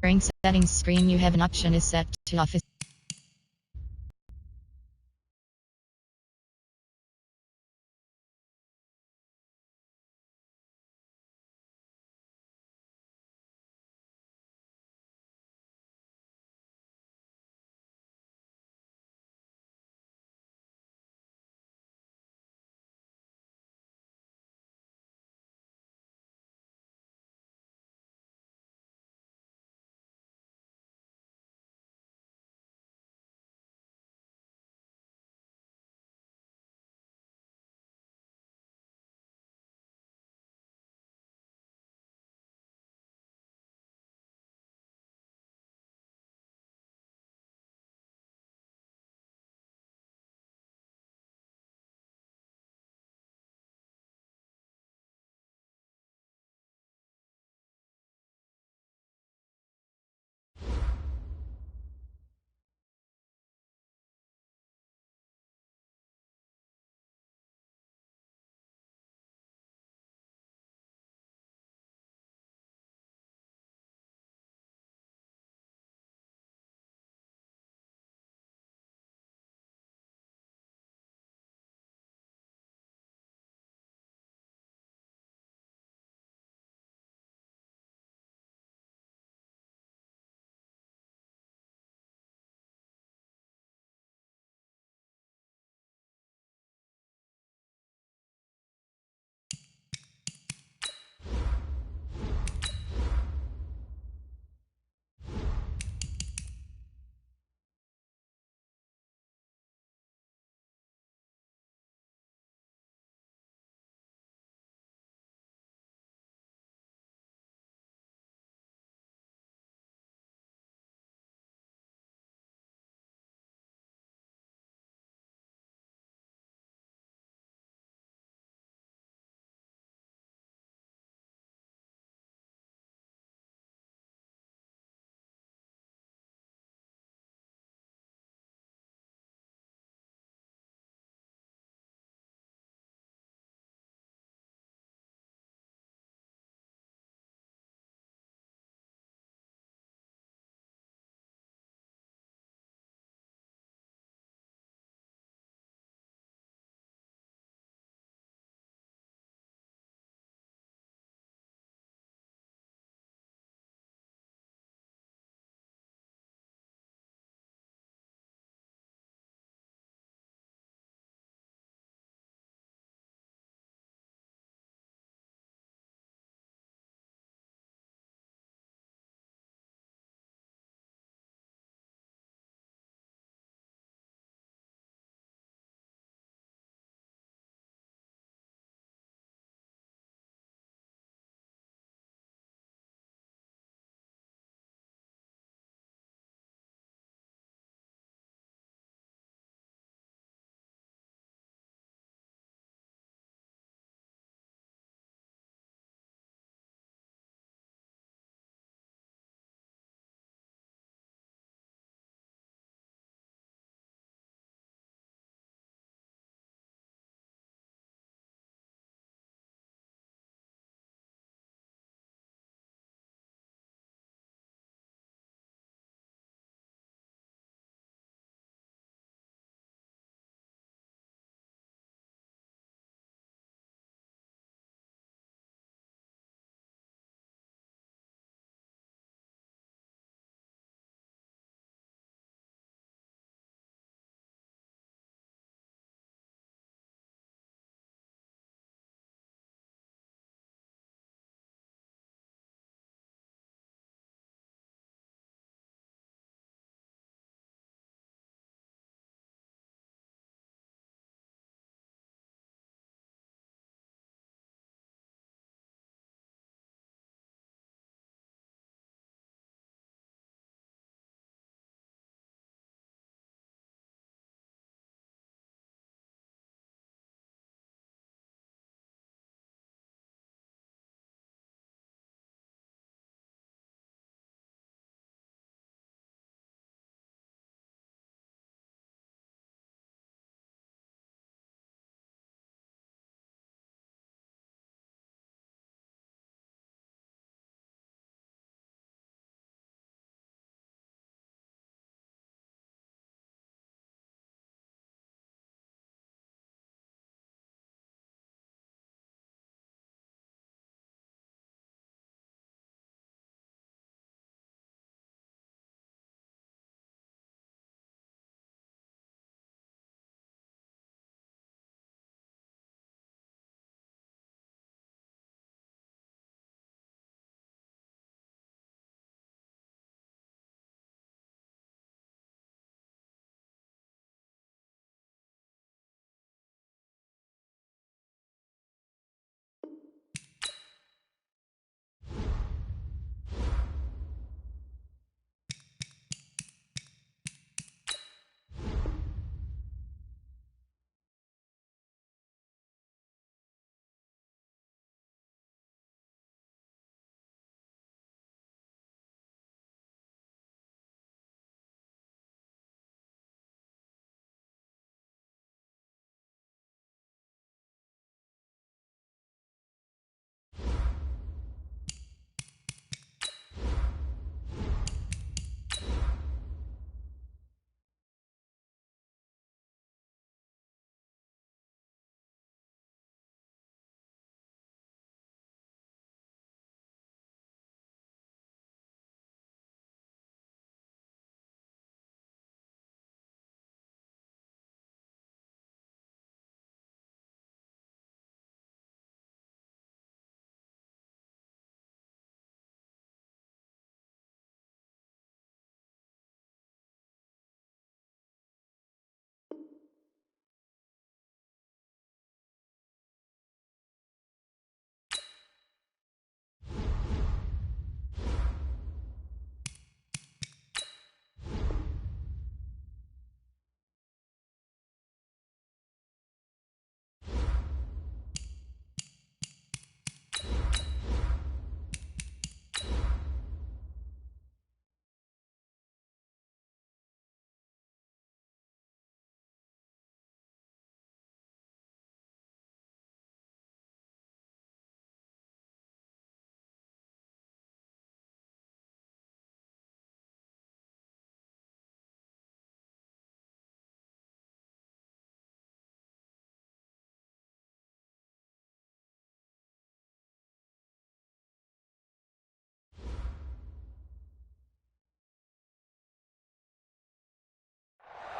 During settings screen you have an option is set to office.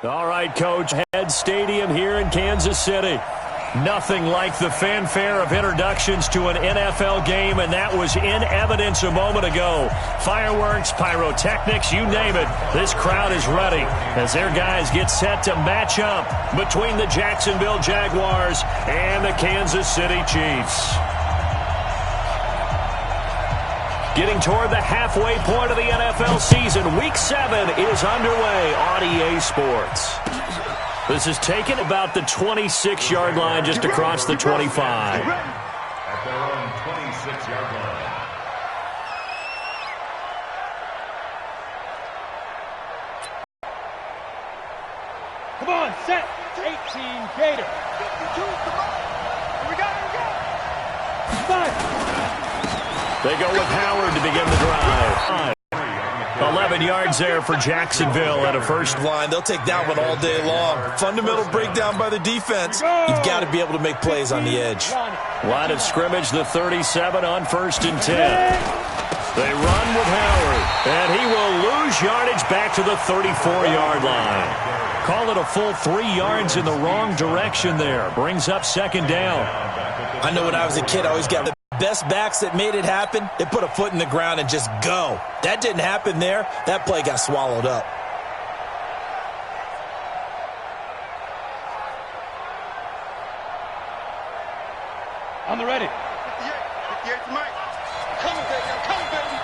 All right, Coach. Head Stadium here in Kansas City. Nothing like the fanfare of introductions to an NFL game, and that was in evidence a moment ago. Fireworks, pyrotechnics, you name it. This crowd is ready as their guys get set to match up between the Jacksonville Jaguars and the Kansas City Chiefs. Getting toward the halfway point of the NFL season, Week 7 is underway on EA Sports. This is taken about the 26-yard line just across the 25. At their own 26-yard line. Come on, set. 18 Gator. Here we go. They go with Howard to begin the drive. 11 yards there for Jacksonville at a first line. They'll take that one all day long. Fundamental breakdown by the defense. You've got to be able to make plays on the edge. Line of scrimmage, the 37 on 1st and 10. They run with Howard, and he will lose yardage back to the 34-yard line. Call it a full 3 yards in the wrong direction there. Brings up 2nd down. I know when I was a kid, I always got the best backs that made it happen. They put a foot in the ground and just go. That didn't happen there. That play got swallowed up. On the ready. 58 to Mike. Coming, baby. I'm coming, baby.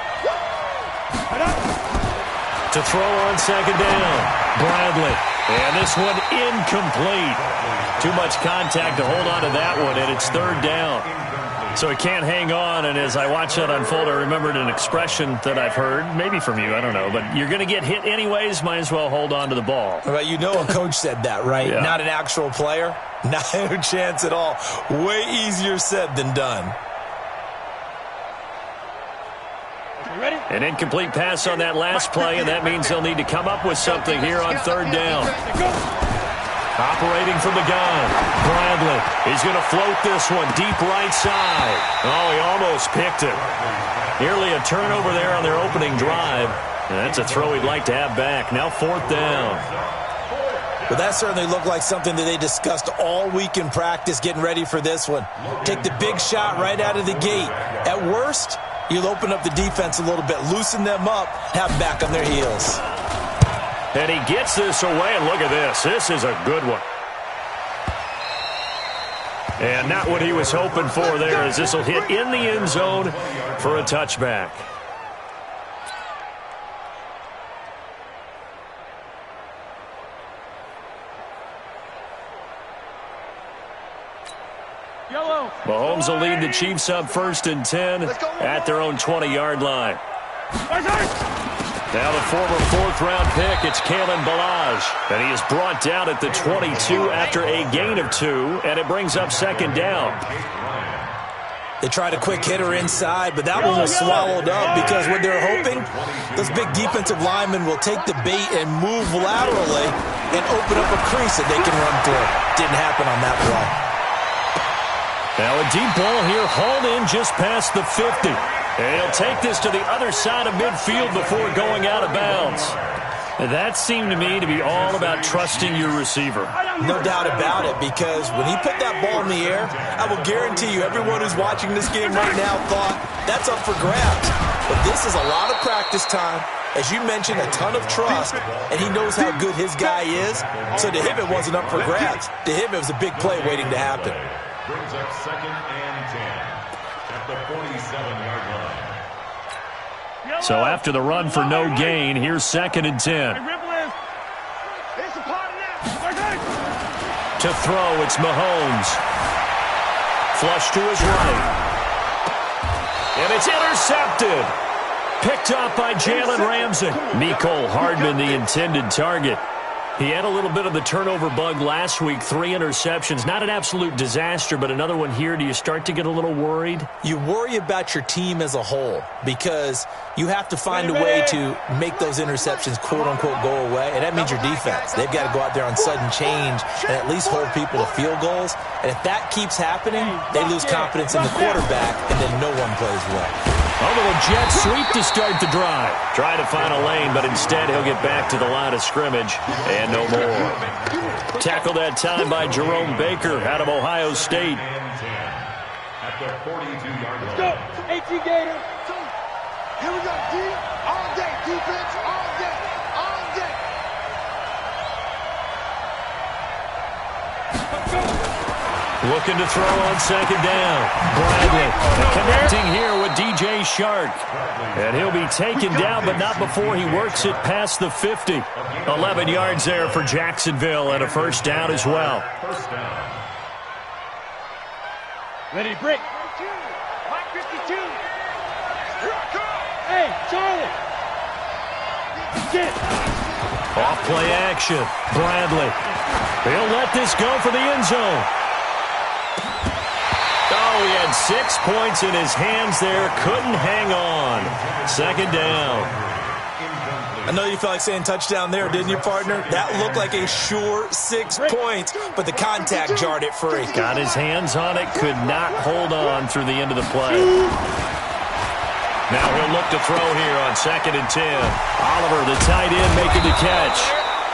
To throw on 2nd down. Bradley. And this one incomplete. Too much contact to hold on to that one, and it's 3rd down. So he can't hang on, and as I watch that unfold, I remembered an expression that I've heard, maybe from you, I don't know, but you're going to get hit anyways, might as well hold on to the ball. Well, you know a coach said that, right? Yeah. Not an actual player? No chance at all. Way easier said than done. Ready? An incomplete pass on that last play, and that means they'll need to come up with something here on 3rd down. Operating from the gun, Bradley. He's going to float this one deep right side. Oh, he almost picked it. Nearly a turnover there on their opening drive. And that's a throw he'd like to have back. Now 4th down. Well, that certainly looked like something that they discussed all week in practice getting ready for this one. Take the big shot right out of the gate. At worst, you'll open up the defense a little bit, loosen them up, have them back on their heels. And he gets this away, and look at this. This is a good one. And not what he was hoping for there, as this will hit in the end zone for a touchback. Mahomes will lead the Chiefs up 1st and 10 at their own 20-yard line. Now the former 4th-round pick, it's Kalen Ballage. And he is brought down at the 22 after a gain of 2, and it brings up 2nd down. They tried a quick hitter inside, but that one was swallowed up because what they're hoping, those big defensive linemen will take the bait and move laterally and open up a crease that they can run through. Didn't happen on that play. Now a deep ball here, hauled in just past the 50. And he'll take this to the other side of midfield before going out of bounds. And that seemed to me to be all about trusting your receiver. No doubt about it, because when he put that ball in the air, I will guarantee you everyone who's watching this game right now thought that's up for grabs. But this is a lot of practice time. As you mentioned, a ton of trust, and he knows how good his guy is. So to him, it wasn't up for grabs. To him, it was a big play waiting to happen. Brings up 2nd and 10 at the 47-yard line. So after the run for no gain, here's 2nd and 10. To throw, it's Mahomes. Flush to his right. And it's intercepted. Picked up by Jalen Ramsey. Mecole Hardman, the intended target. He had a little bit of the turnover bug last week, 3 interceptions. Not an absolute disaster, but another one here. Do you start to get a little worried? You worry about your team as a whole because you have to find a way to make those interceptions, quote-unquote, go away, and that means your defense. They've got to go out there on sudden change and at least hold people to field goals. And if that keeps happening, they lose confidence in the quarterback, and then no one plays well. A little jet sweep to start the drive. Trying to find a lane, but instead he'll get back to the line of scrimmage and no more. Tackled that time by Jerome Baker out of Ohio State. At the 42-yard line. Let's go. 18 Gator. Here we go, D. All day, defense, all day, all day. Looking to throw on second down. Bradley connecting here with DJ Shark. And he'll be taken down, but not before he works it past the 50. 11 yards there for Jacksonville and a first down as well. First down. Ready to break. Mike 52. Here I come. Hey, Charlie. Get it. Off play action. Bradley. He'll let this go for the end zone. Oh, he had 6 points in his hands there. Couldn't hang on. Second down. I know you felt like saying touchdown there, didn't you, partner? That looked like a sure 6 points, but the contact jarred it free. Got his hands on it. Could not hold on through the end of the play. Now he'll look to throw here on 2nd and 10. Oliver, the tight end, making the catch.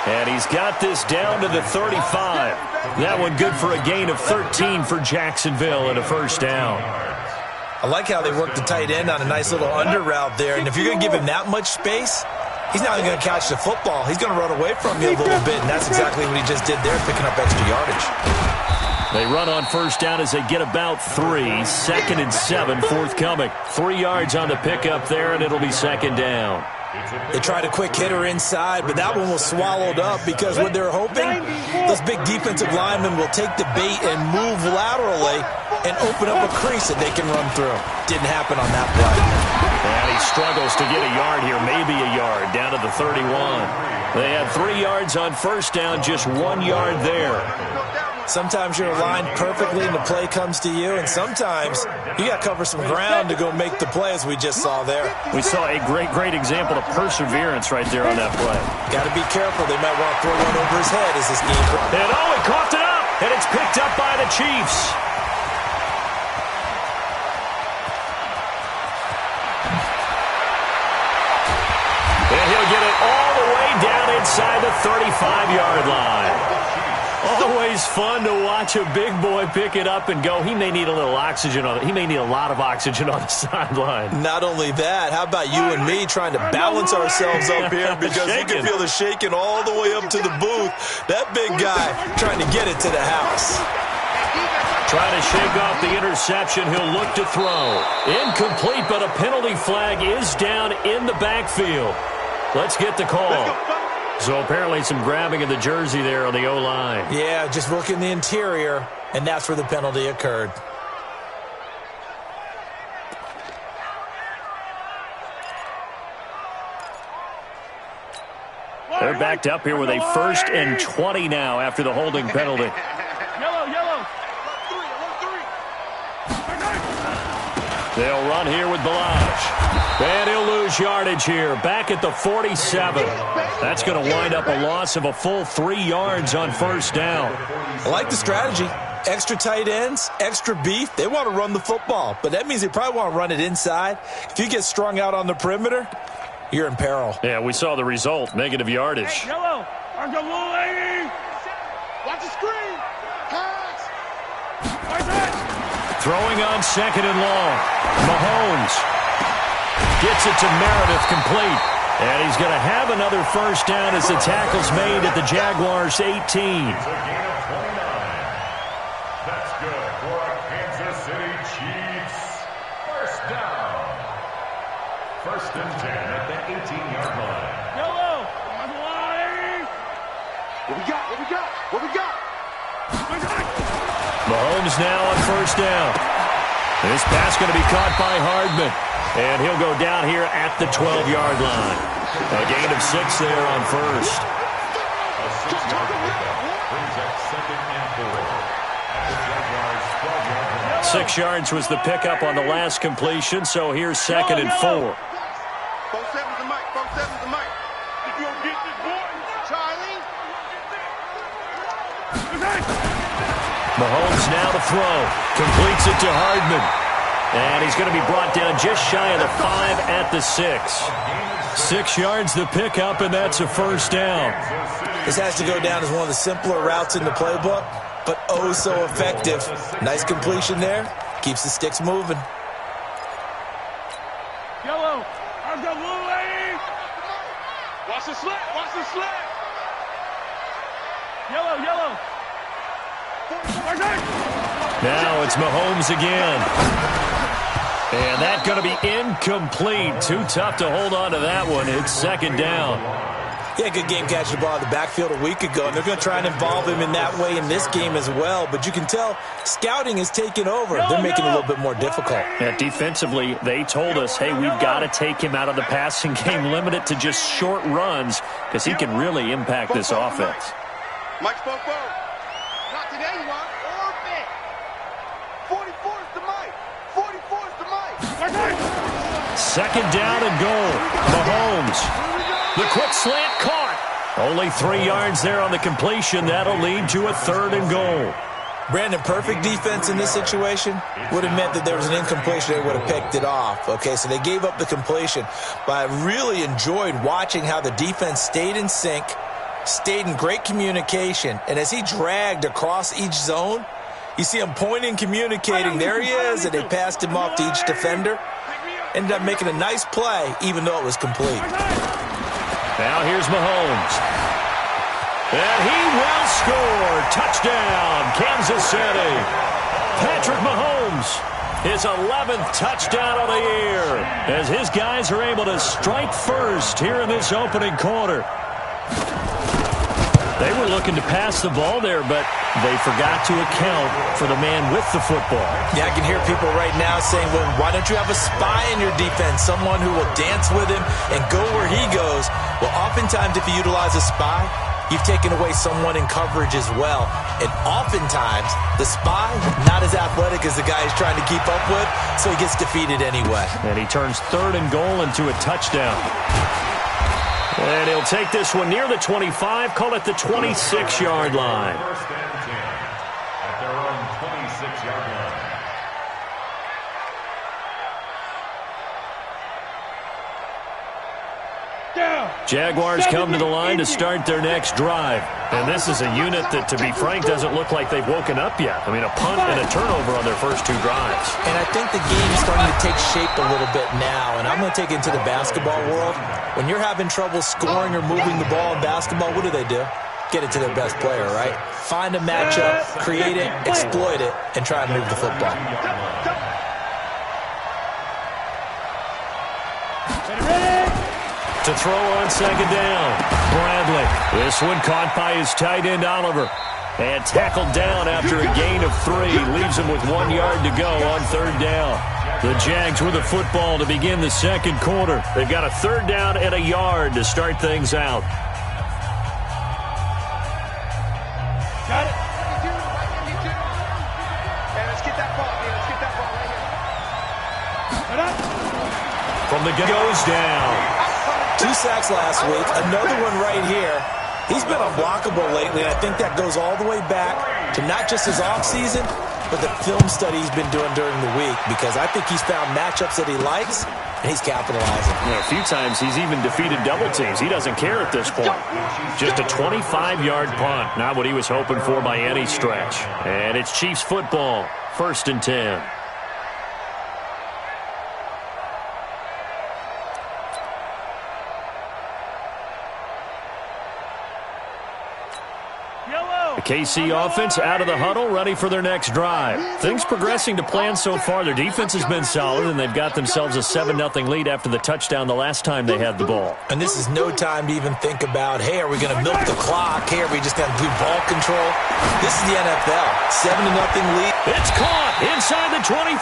And he's got this down to the 35. That one good for a gain of 13 for Jacksonville and a first down. I like how they work the tight end on a nice little under route there. And if you're going to give him that much space, he's not going to catch the football. He's going to run away from you a little bit, and that's exactly what he just did there, picking up extra yardage. They run on first down as they get about 3. 2nd and 7 forthcoming. 3 yards on the pickup there, and it'll be second down. They tried a quick hitter inside, but that one was swallowed up because what they're hoping, those big defensive linemen will take the bait and move laterally and open up a crease that they can run through. Didn't happen on that play. And he struggles to get a yard here, maybe a yard, down to the 31. They had 3 yards on first down, just 1 yard there. Sometimes you're aligned perfectly and the play comes to you, and sometimes you got to cover some ground to go make the play, as we just saw there. We saw a great example of perseverance right there on that play. Got to be careful. They might want to throw one over his head as this game. And he coughed it up, and it's picked up by the Chiefs. And he'll get it all the way down inside the 35-yard line. Always fun to watch a big boy pick it up and go. He may need a little oxygen on it. He may need a lot of oxygen on the sideline. Not only that, how about you and me trying to balance ourselves up here because you can feel the shaking all the way up to the booth. That big guy trying to get it to the house. Trying to shake off the interception. He'll look to throw. Incomplete, but a penalty flag is down in the backfield. Let's get the call. So apparently some grabbing of the jersey there on the O-line. Yeah, just working the interior, and that's where the penalty occurred. They're backed up here with a 1st and 20 now after the holding penalty. Yellow. They'll run here with Balaj. And he'll lose yardage here. Back at the 47. That's going to wind up a loss of a full 3 yards on first down. I like the strategy. Extra tight ends, extra beef. They want to run the football, but that means they probably want to run it inside. If you get strung out on the perimeter, you're in peril. Yeah, we saw the result. Negative yardage. Hey, yellow. Our little lady. Watch the screen. Pass. Throwing on 2nd and long. Mahomes gets it to Meredith, complete. And he's going to have another first down as the tackle's made at the Jaguars' 18. It's a gain of 29. That's good for a Kansas City Chiefs. First down. 1st and 10 at the 18-yard line. Yellow. What we got? Mahomes now on first down. This pass going to be caught by Hardman. And he'll go down here at the 12-yard line. A gain of 6 there on first. A 6-yard pickup brings up 2nd and 4 at the Jaguars' 12-yard line. 6 yards was the pickup on the last completion, so here's 2nd and 4. 4-7's the mic. 4-7's the mic. If you don't get this boy, Charlie. Mahomes now to throw. Completes it to Hardman. And he's going to be brought down just shy of the 5 at the 6. 6 yards the pickup, and that's a first down. This has to go down as one of the simpler routes in the playbook, but oh so effective. Nice completion there. Keeps the sticks moving. Yellow. I've got little lane. Watch the slant. Watch the slant. Yellow, yellow. Now it's Mahomes again. And that's going to be incomplete. Too tough to hold on to that one. It's second down. Yeah, good game catching the ball in the backfield a week ago, and they're going to try and involve him in that way in this game as well. But you can tell scouting is taking over. They're making it a little bit more difficult. Yeah, defensively, they told us, hey, we've got to take him out of the passing game, limit it to just short runs, because he can really impact this offense. Mike spoke forward. Not today, you want. Orbit. 44 is the Mike. 44 is the Mike. Second down and goal. Mahomes. The quick slant caught. Only 3 yards there on the completion. That'll lead to a third and goal. Brandon, perfect defense in this situation would have meant that there was an incompletion. They would have picked it off. Okay, so they gave up the completion. But I really enjoyed watching how the defense stayed in sync, stayed in great communication, and as he dragged across each zone, you see him pointing, communicating. There he is, and they passed him off to each defender. Ended up making a nice play, even though it was complete. Now here's Mahomes. And he will score. Touchdown, Kansas City. Patrick Mahomes, his 11th touchdown of the year, as his guys are able to strike first here in this opening quarter. They were looking to pass the ball there, but they forgot to account for the man with the football. Yeah, I can hear people right now saying, well, why don't you have a spy in your defense, someone who will dance with him and go where he goes? Well, oftentimes if you utilize a spy, you've taken away someone in coverage as well. And oftentimes, the spy, not as athletic as the guy he's trying to keep up with, so he gets defeated anyway. And he turns third and goal into a touchdown. And he'll take this one near the 25, call it the 26-yard line. First and 10 at their own 26-yard line. Jaguars come to the line to start their next drive. And this is a unit that, to be frank, doesn't look like they've woken up yet. I mean, a punt and a turnover on their first 2 drives. And I think the game's starting to take shape a little bit now. And I'm going to take it into the basketball world. When you're having trouble scoring or moving the ball in basketball, what do? Get it to their best player, right? Find a matchup, create it, exploit it, and try to move the football. To throw on second down, Bradley. This one caught by his tight end, Oliver. And tackled down after a gain of 3. Leaves him with 1 yard to go on third down. The Jags with the football to begin the second quarter. They've got a third down and a yard to start things out. Got it. Hey, let's get that ball. Yeah, let's get that ball right here. From the goes down. 2 sacks last week, another one right here. He's been unblockable lately, and I think that goes all the way back to not just his offseason, but the film study he's been doing during the week, because I think he's found matchups that he likes, and he's capitalizing. Yeah, a few times he's even defeated double teams. He doesn't care at this point. Just a 25-yard punt, not what he was hoping for by any stretch. And it's Chiefs football, first and 10. The KC offense out of the huddle, ready for their next drive. Things progressing to plan so far. Their defense has been solid, and they've got themselves a 7-0 lead after the touchdown the last time they had the ball. And this is no time to even think about, hey, are we going to milk the clock? Hey, are we just going to do ball control? This is the NFL. 7-0 lead. It's caught inside the 25.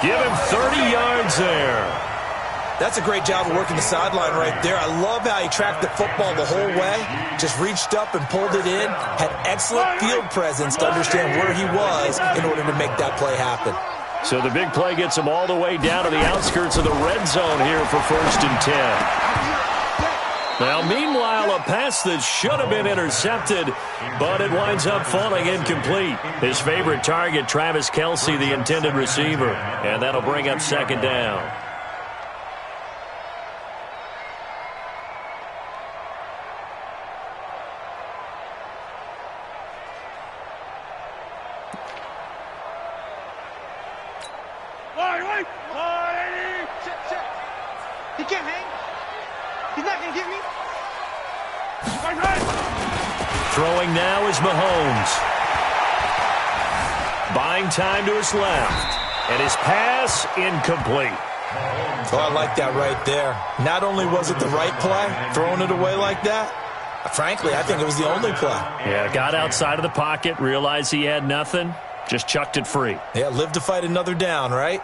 Give him 30 yards there. That's a great job of working the sideline right there. I love how he tracked the football the whole way, just reached up and pulled it in, had excellent field presence to understand where he was in order to make that play happen. So the big play gets him all the way down to the outskirts of the red zone here for first and 10. Now, meanwhile, a pass that should have been intercepted, but it winds up falling incomplete. His favorite target, Travis Kelce, the intended receiver, and that'll bring up second down. He can't hang. He's not going to get me. Throwing now is Mahomes. Buying time to his left. And his pass incomplete. Oh, I like that right there. Not only was it the right play, throwing it away like that, frankly, I think it was the only play. Yeah, got outside of the pocket, realized he had nothing, just chucked it free. Yeah, live to fight another down, right?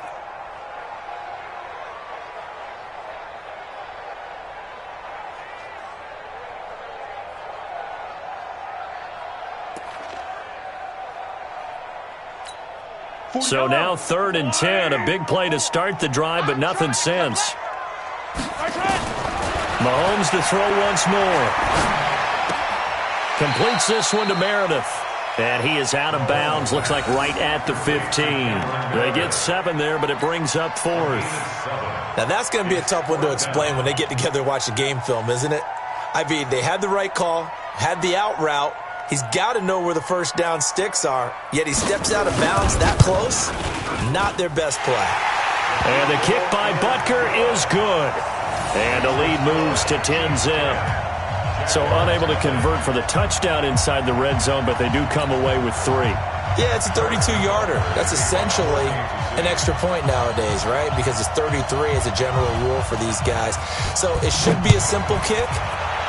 So now 3rd and 10, a big play to start the drive, but nothing since. Mahomes to throw once more. Completes this one to Meredith. And he is out of bounds, looks like right at the 15. They get 7 there, but it brings up 4th. Now that's going to be a tough one to explain when they get together and watch the game film, isn't it? I mean, they had the right call, had the out route. He's got to know where the first down sticks are, yet he steps out of bounds that close. Not their best play. And the kick by Butker is good. And the lead moves to 10-zip. So unable to convert for the touchdown inside the red zone, but they do come away with 3. Yeah, it's a 32-yarder. That's essentially an extra point nowadays, right? Because it's 33 as a general rule for these guys. So it should be a simple kick.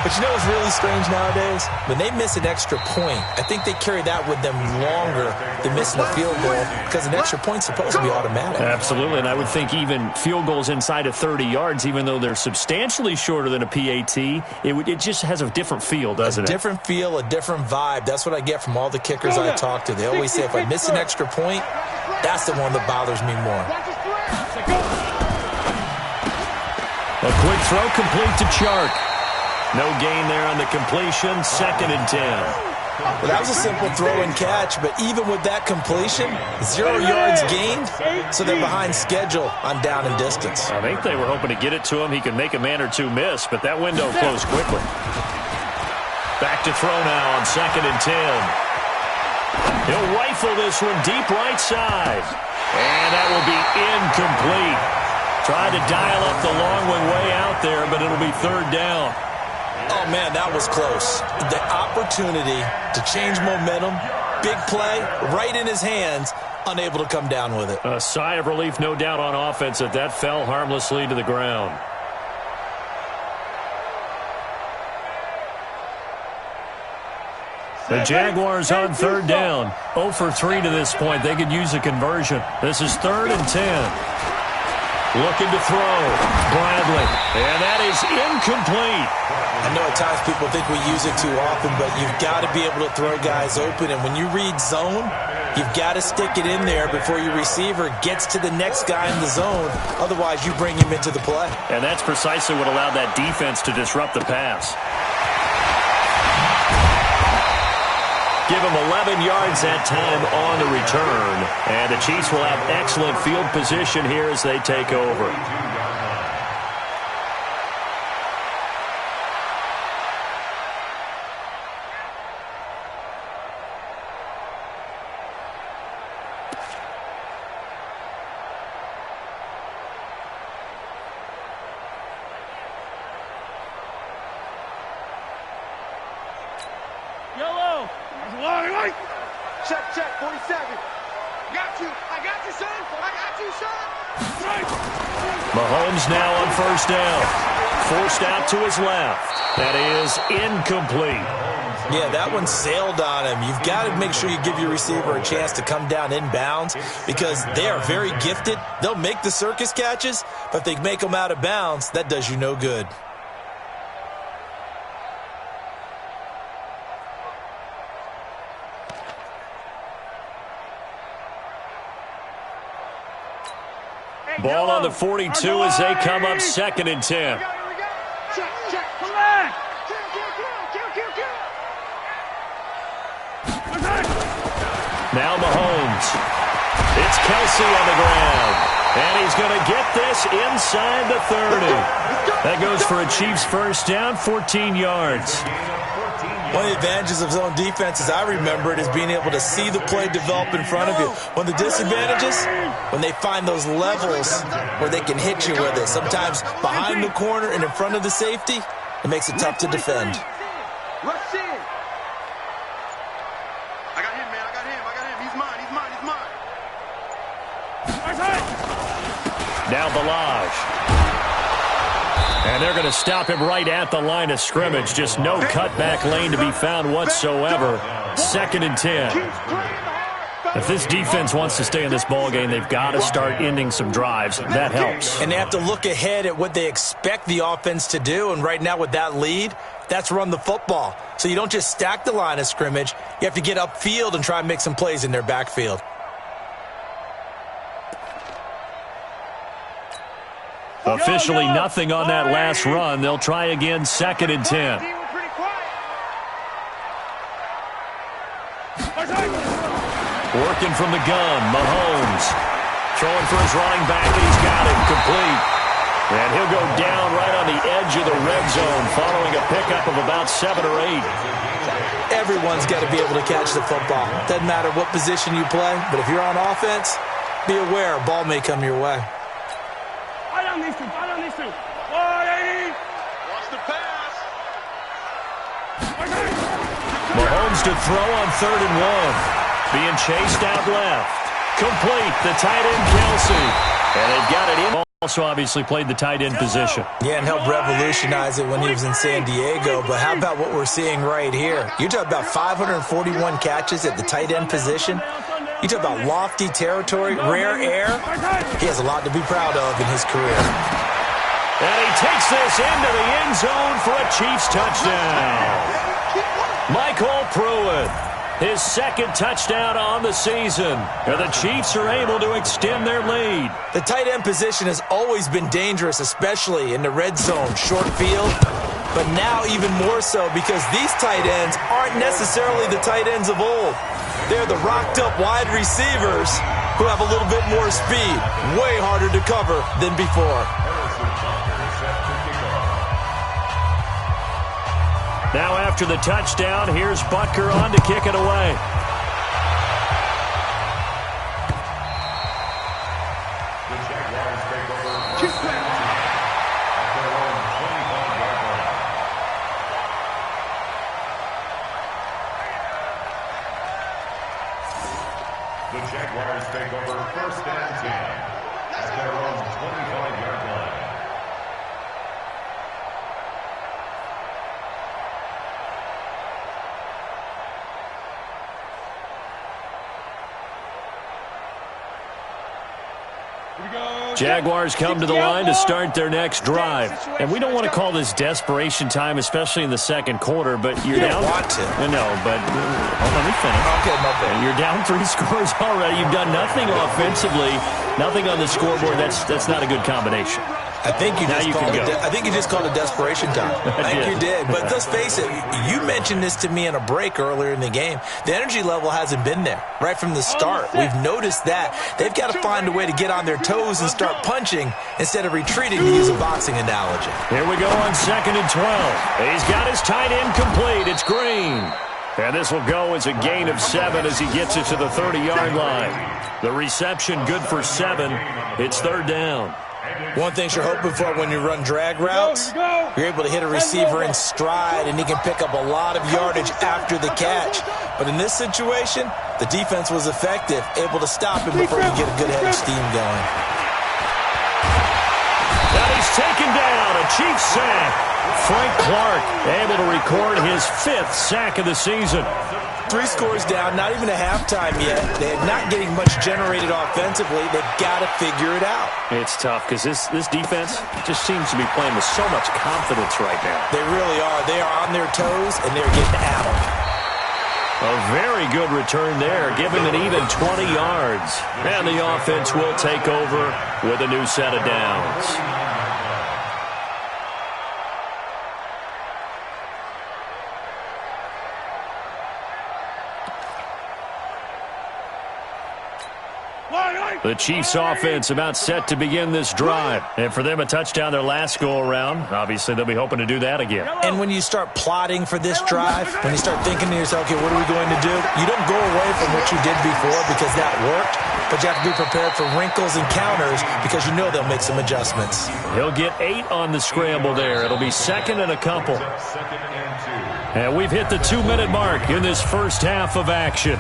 But you know what's really strange nowadays? When they miss an extra point, I think they carry that with them longer than missing a field goal because an extra point's supposed to be automatic. Absolutely, and I would think even field goals inside of 30 yards, even though they're substantially shorter than a PAT, it just has a different feel, doesn't it? A different feel, a different vibe. That's what I get from all the kickers I talk to. They always say if I miss an extra point, that's the one that bothers me more. A quick throw complete to Chark. No gain there on the completion, 2nd and 10. Well, that was a simple throw and catch, but even with that completion, 0 yards gained, so they're behind schedule on down and distance. I think they were hoping to get it to him. He can make a man or two miss, but that window closed quickly. Back to throw now on 2nd and 10. He'll rifle this one deep right side. And that will be incomplete. Tried to dial up the long one way out there, but it'll be 3rd down. Oh, man, that was close. The opportunity to change momentum, big play, right in his hands, unable to come down with it. A sigh of relief, no doubt, on offense that fell harmlessly to the ground. The Jaguars on 3rd down. 0 for 3 to this point. They could use a conversion. This is 3rd and 10. Looking to throw. Bradley. And that is incomplete. I know at times people think we use it too often, but you've got to be able to throw guys open. And when you read zone, you've got to stick it in there before your receiver gets to the next guy in the zone. Otherwise, you bring him into the play. And that's precisely what allowed that defense to disrupt the pass. Give him 11 yards that time on the return. And the Chiefs will have excellent field position here as they take over. Check, 47. Got you. I got you, son. I got you, son. Mahomes now on 1st down. Forced out to his left. That is incomplete. Yeah, that one sailed on him. You've got to make sure you give your receiver a chance to come down inbounds because they are very gifted. They'll make the circus catches, but if they make them out of bounds, that does you no good. Ball on the 42 as they come up 2nd and 10. Check, come on. Now Mahomes. It's Kelsey on the ground. And he's going to get this inside the 30. That goes for a Chiefs first down, 14 yards. One of the advantages of zone defense, as I remember it, is being able to see the play develop in front of you. One of the disadvantages, when they find those levels where they can hit you with it, sometimes behind the corner and in front of the safety, it makes it tough to defend. Rush in. I got him, man. I got him. He's mine. Now Balaj. And they're going to stop him right at the line of scrimmage. Just no cutback lane to be found whatsoever. 2nd and 10. If this defense wants to stay in this ballgame, they've got to start ending some drives. That helps. And they have to look ahead at what they expect the offense to do. And right now with that lead, that's run the football. So you don't just stack the line of scrimmage. You have to get upfield and try and make some plays in their backfield. Officially nothing on that last run. They'll try again, 2nd and 10. Working from the gun, Mahomes. Throwing for his running back, and he's got it complete. And he'll go down right on the edge of the red zone following a pickup of about 7 or 8. Everyone's got to be able to catch the football. Doesn't matter what position you play, but if you're on offense, be aware a ball may come your way. I don't need to. 180. Watch the pass. Mahomes to throw on 3rd and 1. Being chased out left. Complete. The tight end, Kelsey. And they've got it in. Also obviously played the tight end position. Yeah, and helped revolutionize it when he was in San Diego. But how about what we're seeing right here? You're talking about 541 catches at the tight end position. You talk about lofty territory, rare air. He has a lot to be proud of in his career. And he takes this into the end zone for a Chiefs touchdown. Michael Pruitt, his 2nd touchdown on the season. And the Chiefs are able to extend their lead. The tight end position has always been dangerous, especially in the red zone, short field. But now even more so because these tight ends aren't necessarily the tight ends of old. They're the rocked-up wide receivers who have a little bit more speed. Way harder to cover than before. Now after the touchdown, here's Butker on to kick it away. The Jaguars take over. At their own 25-yard line. The Jaguars take over 1st and 10 at their own 25-yard line. Jaguars come to the line to start their next drive. And we don't want to call this desperation time, especially in the 2nd quarter, but you're down. You want to. No, but let me finish. Okay, my bad. You're down 3 scores already. You've done nothing offensively, nothing on the scoreboard. That's not a good combination. I think you just called it desperation time. I think you did. But let's face it, you mentioned this to me in a break earlier in the game. The energy level hasn't been there right from the start. We've noticed that. They've got to find a way to get on their toes and start punching instead of retreating, to use a boxing analogy. Here we go on 2nd and 12. He's got his tight end complete. It's Green. And this will go as a gain of 7 as he gets it to the 30-yard line. The reception good for 7. It's 3rd down. One thing you're hoping for when you run drag routes, you're able to hit a receiver in stride, and he can pick up a lot of yardage after the catch. But in this situation, the defense was effective, able to stop him before he get a good head of steam going. And he's taken down, a Chiefs sack. Frank Clark able to record his 5th sack of the season. 3 scores down, not even a halftime yet. They're not getting much generated offensively. They've got to figure it out. It's tough because this defense just seems to be playing with so much confidence right now. They really are. They are on their toes, and they're getting at them. A very good return there. Give him an even 20 yards. And the offense will take over with a new set of downs. The Chiefs offense about set to begin this drive. And for them, a touchdown their last go-around. Obviously, they'll be hoping to do that again. And when you start plotting for this drive, when you start thinking to yourself, okay, what are we going to do? You don't go away from what you did before because that worked, but you have to be prepared for wrinkles and counters because you know they'll make some adjustments. He'll get 8 on the scramble there. It'll be second and a couple. And we've hit the 2-minute mark in this first half of action.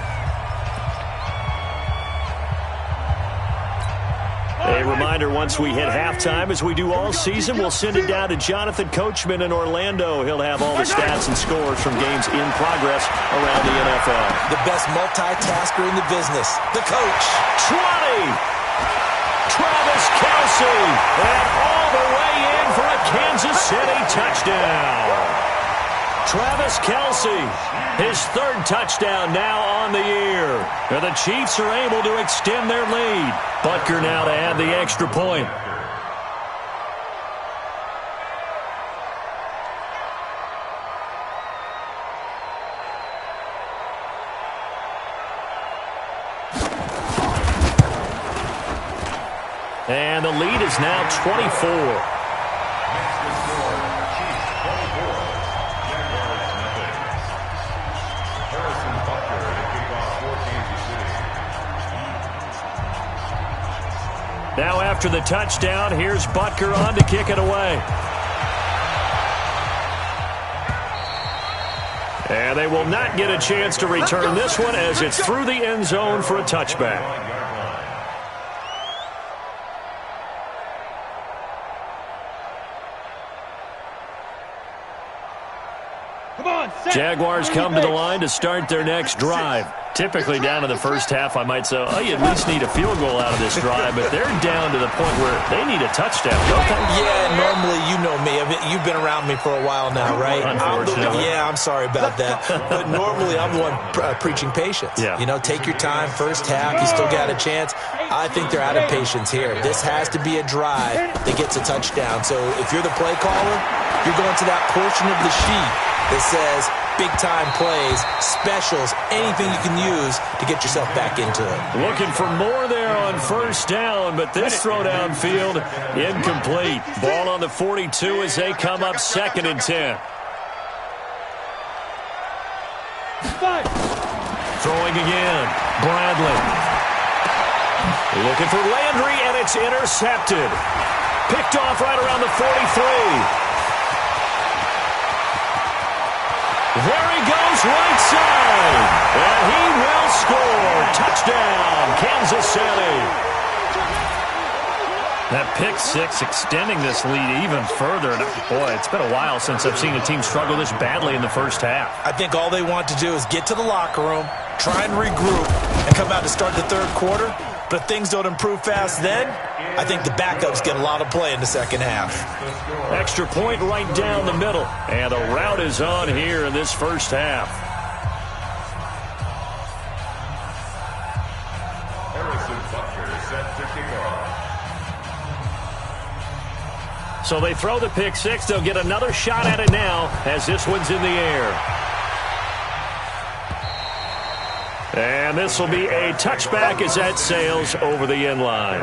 A reminder, once we hit halftime, as we do all season, we'll send it down to Jonathan Coachman in Orlando. He'll have all the stats and scores from games in progress around the NFL. The best multitasker in the business, the coach. 20! Travis Kelce, and all the way in for a Kansas City touchdown. Travis Kelce, his 3rd touchdown now on the year. And the Chiefs are able to extend their lead. Butker now to add the extra point. And the lead is now 24. Now after the touchdown, here's Butker on to kick it away. And they will not get a chance to return this one as it's through the end zone for a touchback. Jaguars come to the line to start their next drive. Typically down in the first half, I might say, oh, you at least need a field goal out of this drive, but they're down to the point where they need a touchdown, don't they? Yeah, normally, you know me. You've been around me for a while now, right? Unfortunately. I'm sorry about that. But normally, I'm the one preaching patience. Yeah. You know, take your time. First half, you still got a chance. I think they're out of patience here. This has to be a drive that gets a touchdown. So if you're the play caller, you're going to that portion of the sheet that says big-time plays, specials, anything you can use to get yourself back into it. Looking for more there on first down, but this throw downfield incomplete. Ball on the 42 as they come up 2nd and 10. Throwing again. Bradley. Looking for Landry, and it's intercepted. Picked off right around the 43. There he goes, right side. And he will score. Touchdown, Kansas City. That pick 6 extending this lead even further. And boy, it's been a while since I've seen a team struggle this badly in the first half. I think all they want to do is get to the locker room, try and regroup, and come out to start the 3rd quarter. But if things don't improve fast then, I think the backups get a lot of play in the second half. Extra point right down the middle. And the route is on here in this first half. So they throw the pick 6. They'll get another shot at it now as this one's in the air. And this will be a touchback as that sails over the end line.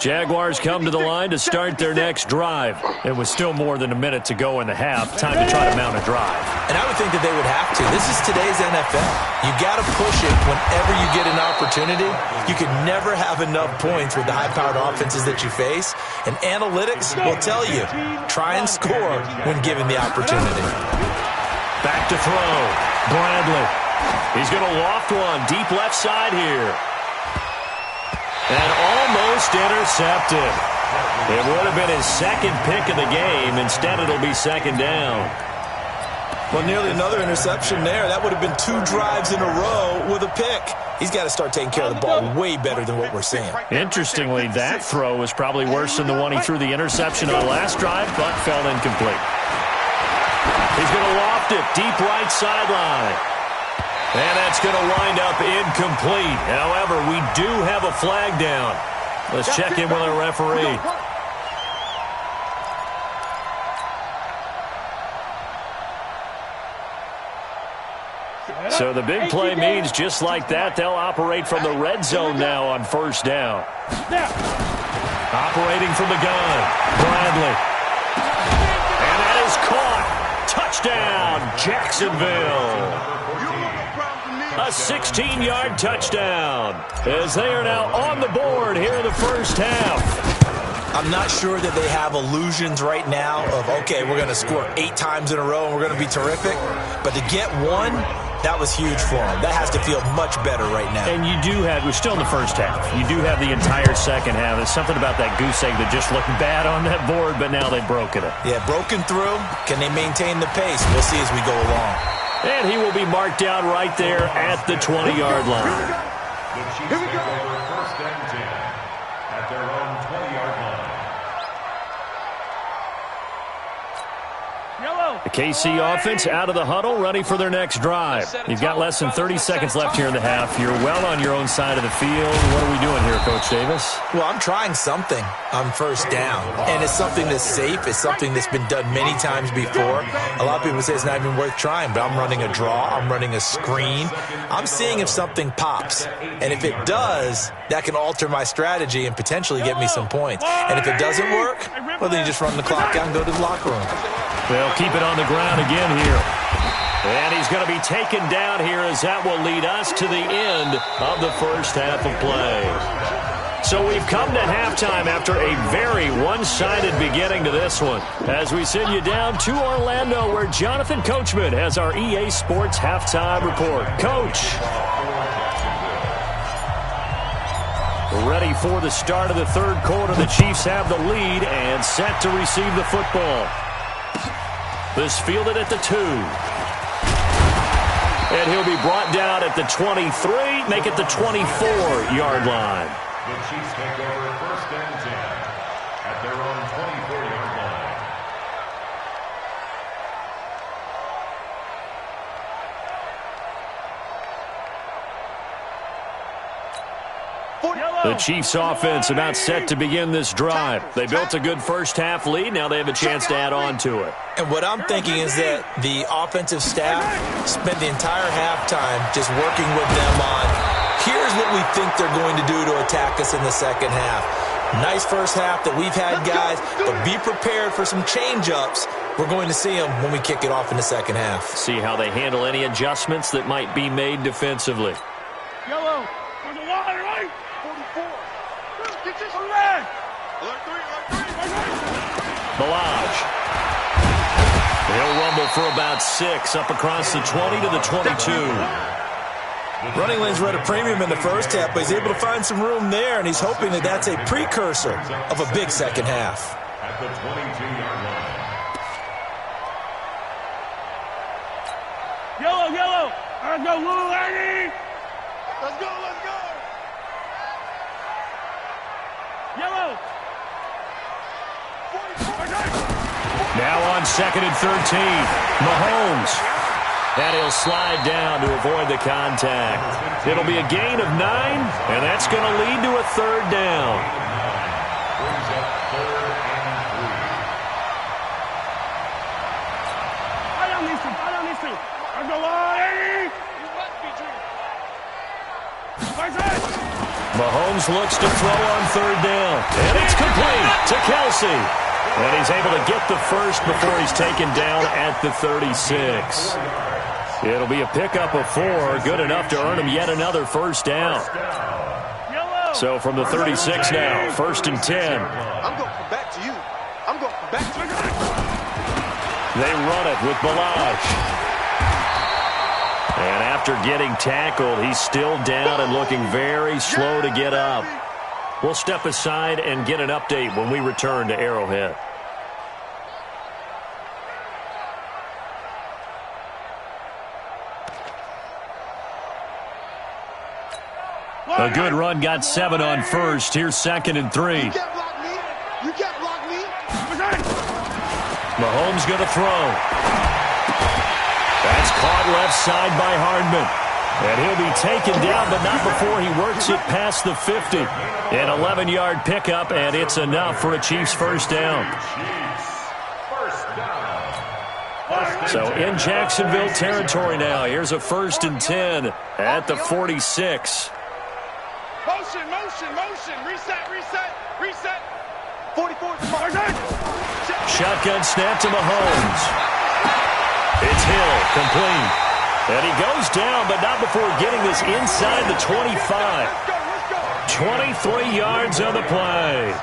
Jaguars come to the line to start their next drive. It was still more than a minute to go in the half. Time to try to mount a drive. And I would think that they would have to. This is today's NFL. You got to push it whenever you get an opportunity. You can never have enough points with the high-powered offenses that you face. And analytics will tell you, try and score when given the opportunity. Back to throw. Bradley. He's going to loft one deep left side here. And almost intercepted. It would have been his 2nd pick of the game. Instead, it'll be 2nd down. Well, nearly another interception there. That would have been 2 drives in a row with a pick. He's got to start taking care of the ball way better than what we're seeing. Interestingly, that throw was probably worse than the one he threw the interception on last drive, but fell incomplete. He's going to loft it deep right sideline. And that's going to wind up incomplete. However, we do have a flag down. Let's check in with our referee. So the big play means just like that, they'll operate from the red zone now on first down. Operating from the gun, Bradley. And that is caught. Touchdown, Jacksonville. A 16-yard touchdown as they are now on the board here in the first half. I'm not sure that they have illusions right now of, okay, we're going to score 8 times in a row and we're going to be terrific. But to get one, that was huge for them. That has to feel much better right now. And you do have, we're still in the first half. You do have the entire second half. There's something about that goose egg that just looked bad on that board, but now they've broken it. Yeah, broken through. Can they maintain the pace? We'll see as we go along. And he will be marked down right there at the 20-yard line. The Chiefs take over first and 10 at their own 20-yard line. The KC offense out of the huddle, ready for their next drive. You've got less than 30 seconds left here in the half. You're well on your own side of the field. What are we doing here, Coach Davis? Well, I'm trying something on first down, and it's something that's safe. It's something that's been done many times before. A lot of people say it's not even worth trying, but I'm running a draw. I'm running a screen. I'm seeing if something pops, and if it does, that can alter my strategy and potentially get me some points. And if it doesn't work, well, then you just run the clock out and go to the locker room. They'll keep it on the ground again here. And he's going to be taken down here as that will lead us to the end of the first half of play. So we've come to halftime after a very one-sided beginning to this one. As we send you down to Orlando, where Jonathan Coachman has our EA Sports halftime report. Coach. Ready for the start of the third quarter. The Chiefs have the lead and set to receive the football. This fielded at the 2. And he'll be brought down at the 23, make it the 24-yard line. The Chiefs take over first and 10 at their own 24-yard line. The Chiefs offense about set to begin this drive. They built a good first half lead. Now they have a chance to add on to it. And what I'm thinking is that the offensive staff spent the entire halftime just working with them on, here's what we think they're going to do to attack us in the second half. Nice first half that we've had, guys, but be prepared for some change-ups. We're going to see them when we kick it off in the second half. See how they handle any adjustments that might be made defensively. Yellow. There's a line, right? 44. Get this Alert. Alert 3. Balaj. He'll rumble for about 6 up across the 20 to the 22. Running lanes were at a premium in the first half, but he's able to find some room there, and he's hoping that that's a precursor of a big second half. At the 22-yard line. Yellow. Let's go, little lady. Let's go. Yellow. Now on 2nd and 13. Mahomes. And he'll slide down to avoid the contact. It'll be a gain of 9, and that's going to lead to a third down. Brings up 3rd and 3. I don't need to. Let's go, lady. Mahomes looks to throw on third down. And it's complete to Kelsey. And he's able to get the first before he's taken down at the 36. It'll be a pickup of 4, good enough to earn him yet another first down. So from the 36 now, 1st and 10. I'm going to come back to you. They run it with Balaj. And after getting tackled, he's still down and looking very slow to get up. We'll step aside and get an update when we return to Arrowhead. A good run, got 7 on first. Here's 2nd and 3. You can't block me. Mahomes going to throw. That's caught left side by Hardman. And he'll be taken down, but not before he works it past the 50. An 11-yard pickup, and it's enough for a Chiefs first down. So in Jacksonville territory now. Here's a 1st and 10 at the 46. Motion, motion, motion. Reset, reset, reset. 44. Shotgun snap to Mahomes. It's Hill, complete. And he goes down, but not before getting this inside the 25. 23 yards on the play.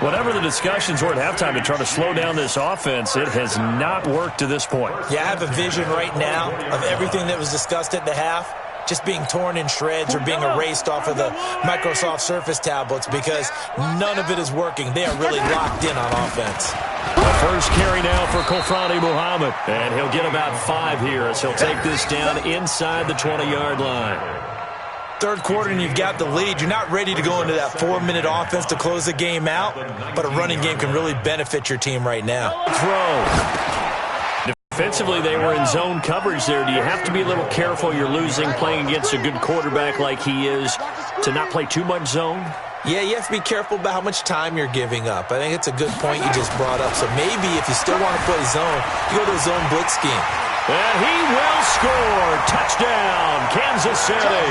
Whatever the discussions were at halftime to try to slow down this offense, it has not worked to this point. Yeah, I have a vision right now of everything that was discussed at the half just being torn in shreds or being erased off of the Microsoft Surface tablets because none of it is working. They are really locked in on offense. The first carry now for Kofrani Muhammad, and he'll get about 5 here as he'll take this down inside the 20-yard line. Third quarter and you've got the lead. You're not ready to go into that 4-minute offense to close the game out, but a running game can really benefit your team right now. Throw. Defensively, they were in zone coverage there. Do you have to be a little careful? You're losing playing against a good quarterback like he is to not play too much zone? Yeah, you have to be careful about how much time you're giving up. I think it's a good point you just brought up. So maybe if you still want to play zone, you go to a zone blitz scheme. And he will score. Touchdown, Kansas City.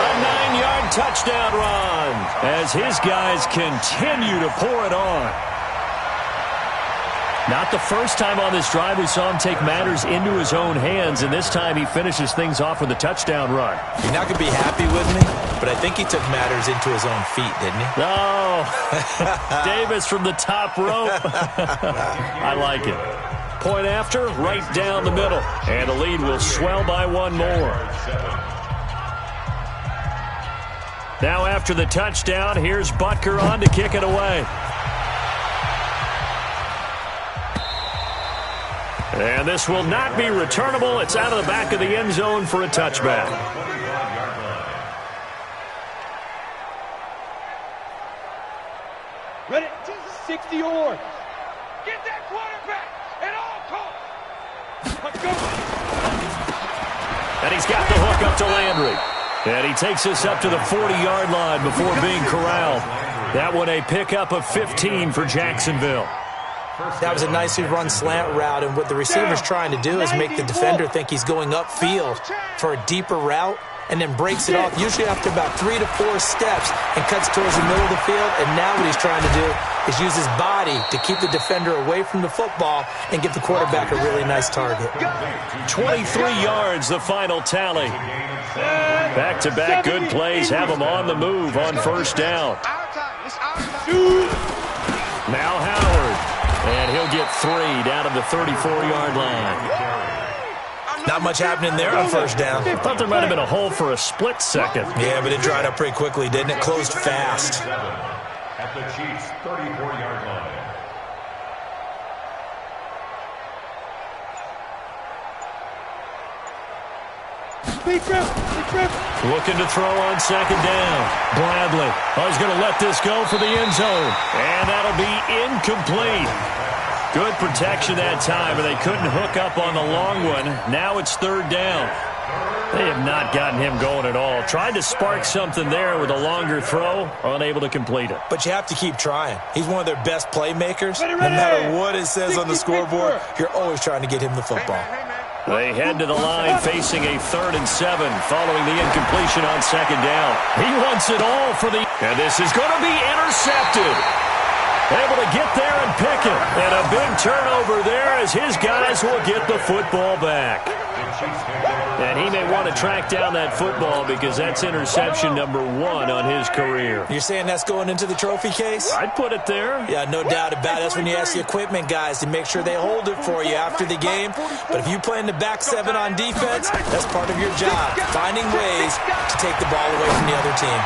A 9-yard touchdown run as his guys continue to pour it on. Not the first time on this drive we saw him take matters into his own hands, and this time he finishes things off with a touchdown run. You're not going to be happy with me, but I think he took matters into his own feet, didn't he? No. Davis from the top rope. I like it. Point after, right down the middle. And the lead will swell by 1 more. Now after the touchdown, here's Butker on to kick it away. And this will not be returnable. It's out of the back of the end zone for a touchback. Ready? 60 or. Get that quarterback at all costs. Let's go. And he's got the hook up to Landry. And he takes us up to the 40-yard line before being corralled. That one a pickup of 15 for Jacksonville. That was a nicely run slant route, and what the receiver's trying to do is make the defender think he's going upfield for a deeper route and then breaks it off, usually after about 3 to 4 steps, and cuts towards the middle of the field. And now what he's trying to do is use his body to keep the defender away from the football and give the quarterback a really nice target. 23 yards, the final tally. Back-to-back good plays have him on the move on first down. Now Howard. And he'll get 3 down to the 34-yard line. Not much happening there on first down. I thought there might have been a hole for a split second. Yeah, but it dried up pretty quickly, didn't it? Closed fast. At the Chiefs' 34-yard line. Looking to throw on second down. Bradley. Oh, he's going to let this go for the end zone. And that'll be incomplete. Good protection that time, and they couldn't hook up on the long one. Now it's third down. They have not gotten him going at all. Tried to spark something there with a longer throw, unable to complete it. But you have to keep trying. He's one of their best playmakers. No matter what it says on the scoreboard, you're always trying to get him the football. They head to the line facing a 3rd and 7 following the incompletion on second down. He wants it all for the... And this is going to be intercepted. Able to get there and pick it. And a big turnover there as his guys will get the football back. And he may want to track down that football because that's interception number 1 on his career. You're saying that's going into the trophy case? I'd put it there. Yeah, no doubt about it. That's when you ask the equipment guys to make sure they hold it for you after the game. But if you play in the back 7 on defense, that's part of your job, finding ways to take the ball away from the other team.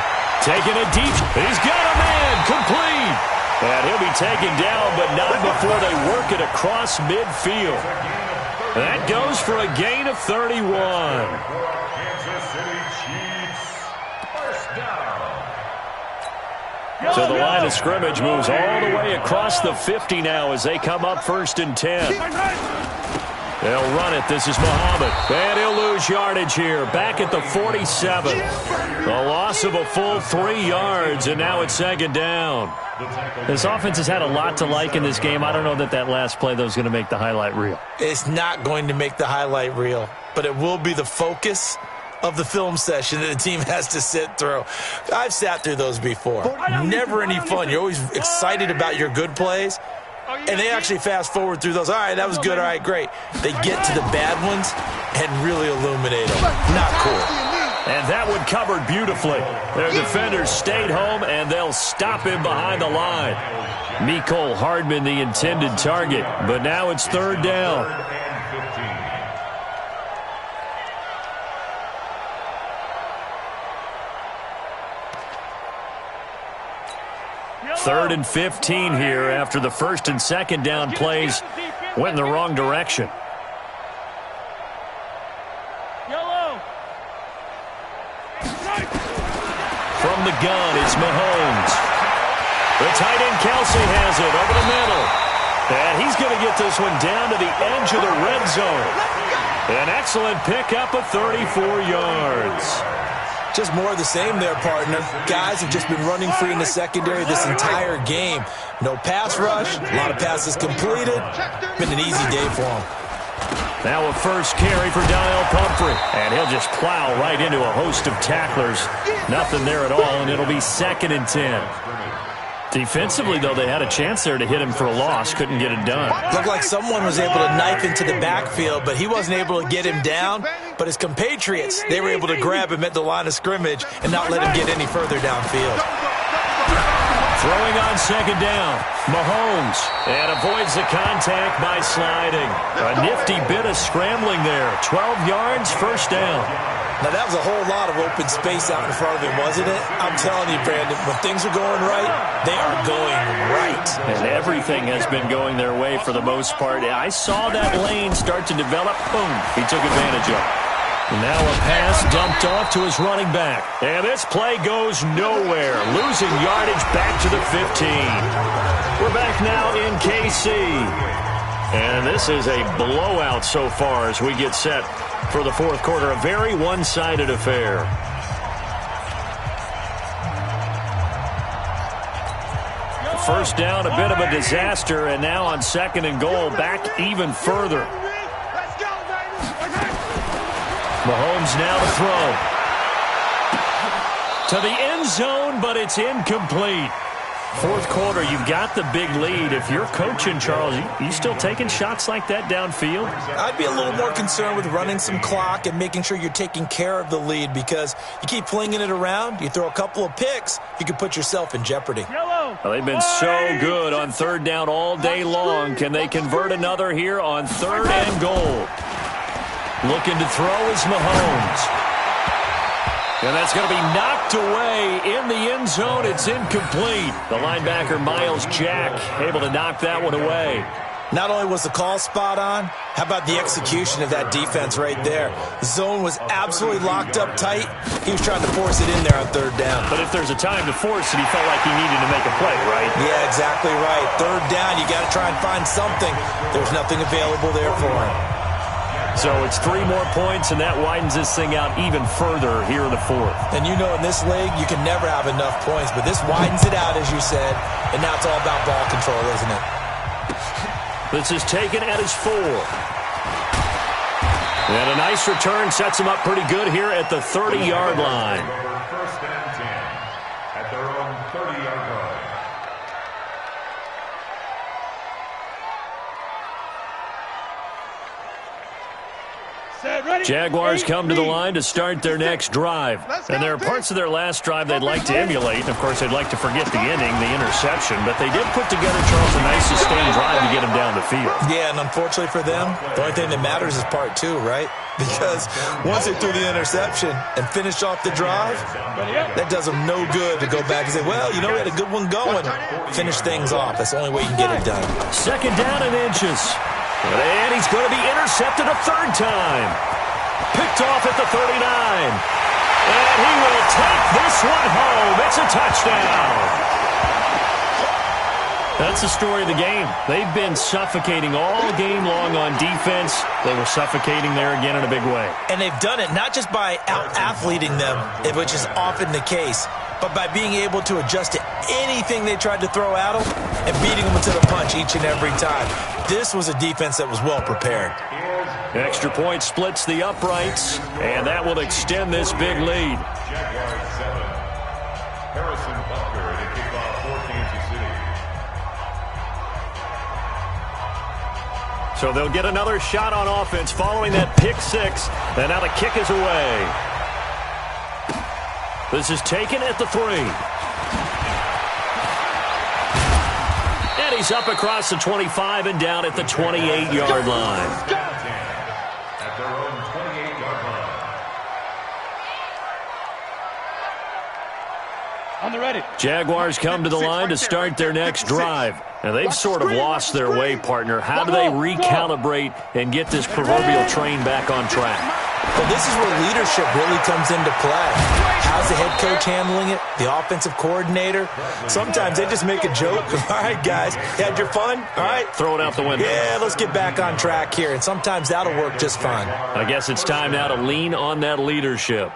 Taking it deep. He's got a man. Complete. And he'll be taken down, but not before they work it across midfield. That goes for a gain of 31. Kansas City Chiefs, first down. So the line of scrimmage moves all the way across the 50 now as they come up 1st and 10. They'll run it. This is Muhammad. And he'll lose yardage here. Back at the 47. A loss of a full 3 yards, and now it's second down. This offense has had a lot to like in this game. I don't know that that last play, though, is going to make the highlight reel. It's not going to make the highlight reel, but it will be the focus of the film session that the team has to sit through. I've sat through those before. Never any fun. You're always excited about your good plays, and they actually fast forward through those. All right, that was good. All right, great. They get to the bad ones and really illuminate them. Not cool. And that one covered beautifully. Their defenders stayed home, and they'll stop him behind the line. Mecole Hardman, the intended target, but now it's third down. Third and 15 here after the first and second down plays went in the wrong direction. From the gun, it's Mahomes. The tight end Kelsey has it over the middle. And he's going to get this one down to the edge of the red zone. An excellent pickup of 34 yards. Just more of the same there, partner. Guys have just been running free in the secondary this entire game. No pass rush, a lot of passes completed. Been an easy day for them. Now a first carry for Daniel Pumphrey. And he'll just plow right into a host of tacklers. Nothing there at all, and it'll be second and 10. Defensively, though, they had a chance there to hit him for a loss. Couldn't get it done. Looked like someone was able to knife into the backfield, but he wasn't able to get him down. But his compatriots, they were able to grab him at the line of scrimmage and not let him get any further downfield. Throwing on second down, Mahomes, and avoids the contact by sliding. A nifty bit of scrambling there. 12 yards, first down. Now, that was a whole lot of open space out in front of him, wasn't it? I'm telling you, Brandon, when things are going right, they are going right. And everything has been going their way for the most part. I saw that lane start to develop. Boom, he took advantage of it. Now a pass dumped off to his running back. And this play goes nowhere. Losing yardage back to the 15. We're back now in KC. And this is a blowout so far as we get set for the fourth quarter. A very one-sided affair. First down, a bit of a disaster. And now on second and goal, back even further. Mahomes now to throw. To the end zone, but it's incomplete. Fourth quarter, you've got the big lead. If you're coaching, Charles, you still taking shots like that downfield? I'd be a little more concerned with running some clock and making sure you're taking care of the lead, because you keep flinging it around, you throw a couple of picks, you can put yourself in jeopardy. Well, they've been so good on third down all day long. Can they convert another here on third and goal? Looking to throw is Mahomes. And that's going to be knocked away in the end zone. It's incomplete. The linebacker, Miles Jack, able to knock that one away. Not only was the call spot on, how about the execution of that defense right there? The zone was absolutely locked up tight. He was trying to force it in there on third down. But if there's a time to force it, he felt like he needed to make a play, right? Yeah, exactly right. Third down, you got to try and find something. There's nothing available there for him. So it's 3 more points, and that widens this thing out even further here in the fourth. And you know, in this league, you can never have enough points, but this widens it out, as you said, and now it's all about ball control, isn't it? This is taken at his 4. And a nice return sets him up pretty good here at the 30-yard line. First and 10 at their own 30-yard line. Jaguars come to the line to start their next drive. And there are parts of their last drive they'd like to emulate. And, of course, they'd like to forget the ending, the interception. But they did put together, Charles, a nice sustained drive to get them down the field. Yeah, and unfortunately for them, the only thing that matters is part 2, right? Because once they threw the interception and finished off the drive, that does them no good to go back and say, well, you know, we had a good one going. Finish things off. That's the only way you can get it done. Second down and inches. And he's going to be intercepted a third time. Picked off at the 39. And he will take this one home. It's a touchdown. That's the story of the game. They've been suffocating all game long on defense. They were suffocating there again in a big way. And they've done it not just by out-athleting them, which is often the case, but by being able to adjust to anything they tried to throw at them and beating them to the punch each and every time. This was a defense that was well prepared. Extra point splits the uprights, and that will extend this big lead. Jaguars 7. Harrison Butker to kick off for Kansas City. So they'll get another shot on offense following that pick six, and now the kick is away. This is taken at the 3. And he's up across the 25 and down at the 28-yard line. At their own 28-yard line. On the ready. Jaguars come to the line to start their next drive. And they've sort of lost their way, partner. How do they recalibrate and get this proverbial train back on track? Well, this is where leadership really comes into play. How's the head coach handling it? The offensive coordinator? Sometimes they just make a joke. All right, guys, you had your fun? All right. Throw it out the window. Yeah, let's get back on track here. And sometimes that'll work just fine. I guess it's time now to lean on that leadership.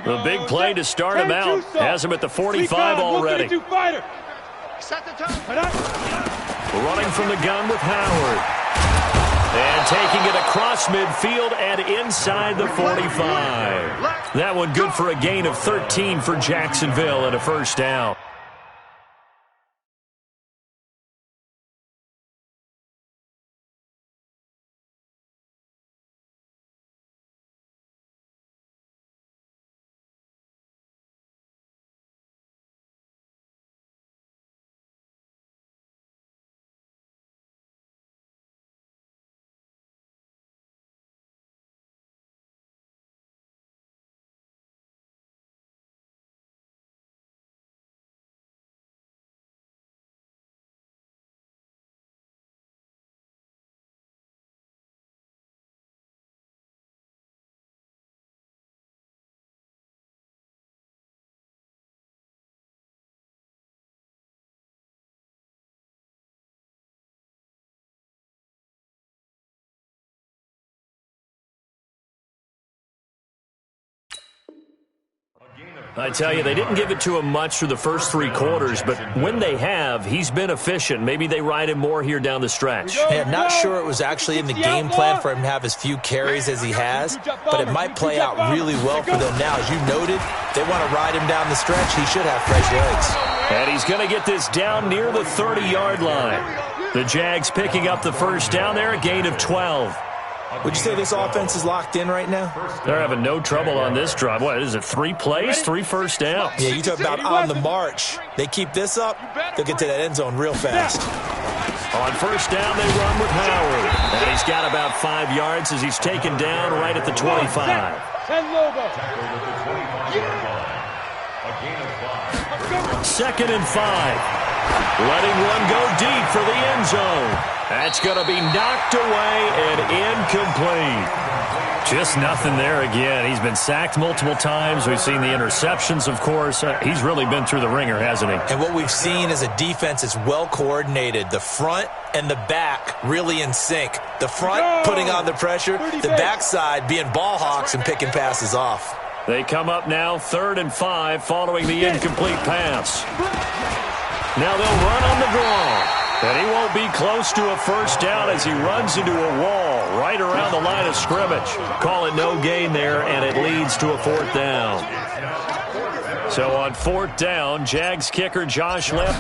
The big play to start him out. Has him at the 45 already. Set the tone. Running from the gun with Howard. And taking it across midfield and inside the 45. That one good for a gain of 13 for Jacksonville and a first down. I tell you, they didn't give it to him much through the first 3 quarters, but when they have, he's been efficient. Maybe they ride him more here down the stretch. Hey, I'm not sure it was actually in the game plan for him to have as few carries as he has, but it might play out really well for them now. As you noted, they want to ride him down the stretch. He should have fresh legs. And he's going to get this down near the 30-yard line. The Jags picking up the first down there, a gain of 12. Would you say this offense is locked in right now? They're having no trouble on this drive. What is it, 3 plays, 3 first downs? Yeah, you talk about on the march. They keep this up, they'll get to that end zone real fast. On first down, they run with Howard. And he's got about 5 yards as he's taken down right at the 25. 10 logo. 2nd and 5. Letting one go deep for the end zone. That's going to be knocked away and incomplete. Just nothing there again. He's been sacked multiple times. We've seen the interceptions, of course. He's really been through the ringer, hasn't he? And what we've seen is a defense that's well coordinated. The front and the back really in sync. The front putting on the pressure, the backside being ball hawks and picking passes off. They come up now 3rd and 5 following the incomplete pass. Now they'll run on the draw. And he won't be close to a first down as he runs into a wall right around the line of scrimmage. Call it no gain there, and it leads to a 4th down. So on 4th down, Jags kicker Josh Lipp.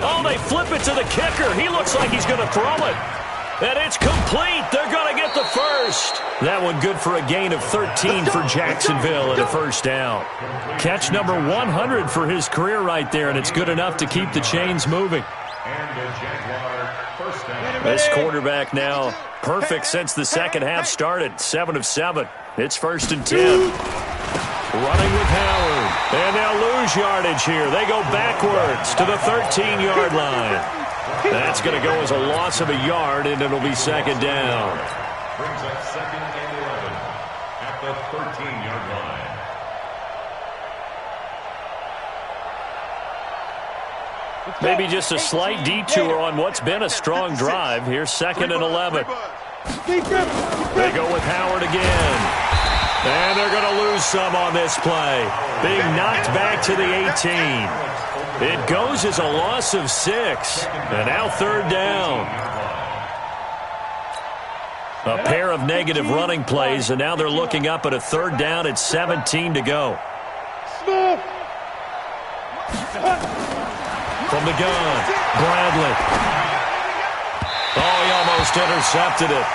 Oh, they flip it to the kicker. He looks like he's going to throw it. And it's complete. They're going to get the first. That one good for a gain of 13 for Jacksonville and a first down. Catch number 100 for his career right there, and it's good enough to keep the chains moving. This quarterback now perfect since the second half started. 7 of 7. It's 1st and 10. Running with Howard. And they'll lose yardage here. They go backwards to the 13-yard line. That's going to go as a loss of a yard, and it'll be 2nd down. Brings up 2nd and 11 at the 13-yard line. Maybe just a slight detour on what's been a strong drive. Here's 2nd and 11. They go with Howard again. And they're going to lose some on this play. Being knocked back to the 18. It goes as a loss of 6. And now 3rd down. A pair of negative running plays, and now they're looking up at a 3rd down at 17 to go. From the gun, Bradley. Oh, he almost intercepted it.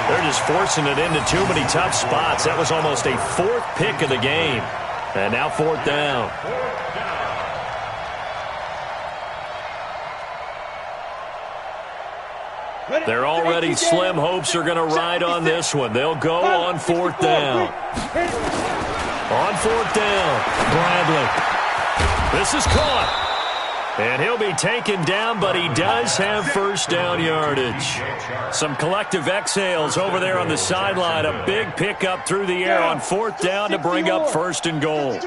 They're just forcing it into too many tough spots. That was almost a 4th pick of the game. And now 4th down. They're already slim. Hopes are going to ride on this one. They'll go on 4th down. On 4th down, Bradley. This is caught. And he'll be taken down, but he does have 1st down yardage. Some collective exhales over there on the sideline. A big pickup through the air on 4th down to bring up 1st and goal.